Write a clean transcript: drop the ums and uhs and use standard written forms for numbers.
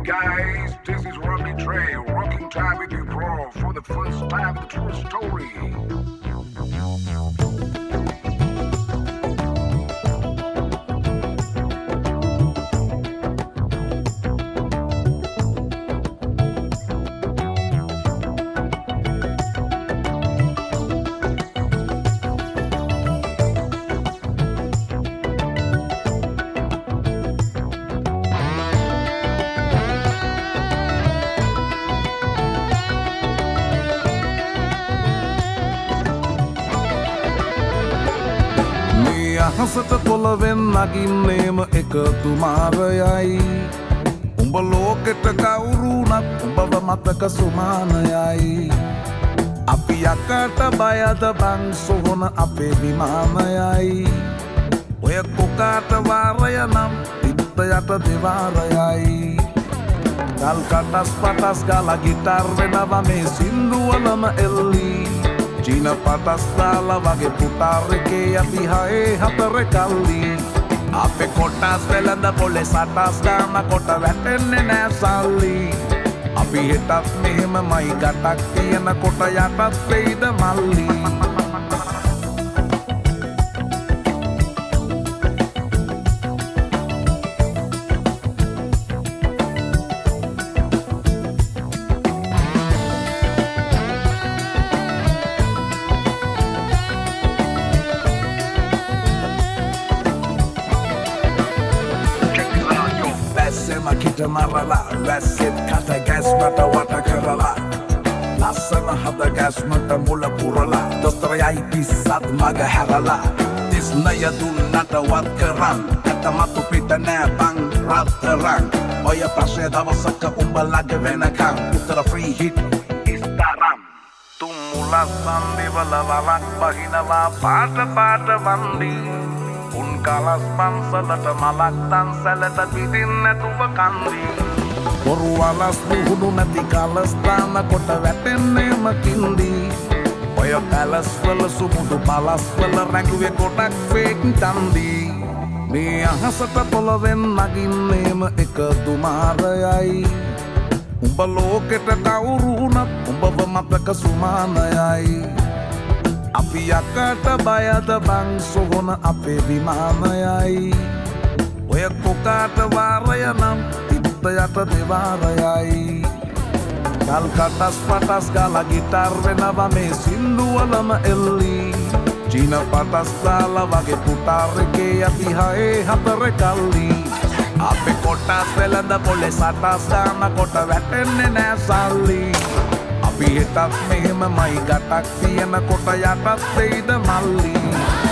Guys, this is Rodney Trey, rocking time with you, bro, for the first time, the true story. අහසට පොළවෙන් නගින්නේම එකතු මාරයයි උඹ ලෝකෙට කවුරුනත් උඹව මතක සුමානයයි අපි යකට බයද බං සොහොන අපේ විමානයයි ඔය කොකාට වාරය නම් පිත්ත යට දෙවාරයයි ගල් කටස් පටස් ගාලා ගිටාර් වෙනවා මේ සින්දුවලම එල්ලී චීන පටස් දාලා වගේ පුටාරකේ අපි හයේ හතර කල්ලි අපේ කොටස් වෙලඳ පොලේ සටස් ගාන කොට වැටෙන්නේ නෑ සල්ලි අපි හෙටත් මෙහෙමමයි ගටක් තියෙන කොට යටත් වෙයිද මල්ලි Kita marala, rasit kata gas mata wata kerala Lasana hada gas mata mula purala Dostrayai pisat maga halala Disnaya dunata wat kerang Kata matu pita na bang rat terang Oya prasya dawa saka umbalaga venakang Putra free hit istaram Tumula sandi wala lalak bahinawa pada bandi උන් කලස් පන්සලට මලක් තන්සලට පිටින් නැතුව කන්දී බොරු වලස් පුහුණු නැති කලස් දාන කොට වැටෙන්නේම කින්දී ඔය පැලස් වල සුමුදු පලස් වල රැඟුවේ කොටක් ෆේක් තන්දී මේ අහසට පොළවෙන් නගින්නේම එකතු මාරයයි උඹ ලෝකෙට කවුරු වුණත් උඹව මතක සුමානයයි අපි යකට බයද බං සොහොන අපේ විමානයයි ඔය කොකාට වාරය නම් පිත්ත යට දෙවාරයයි ගල් කටස් පටස් ගාලා ගිටාර් වෙනවා මේ සින්දුවලම එල්ලී චීන පටස් දාලා වගේ පුටාරකේ අපි හයේ හතර කල්ලි අපේ කොටස් වෙලඳ පොලේ සටස් ගාන කොට වැටෙන්නේ නෑ සල්ලි අපි හෙටත් මෙහෙමමයි ගටක් තියෙන කොට යටත් වෙයිද මල්ලි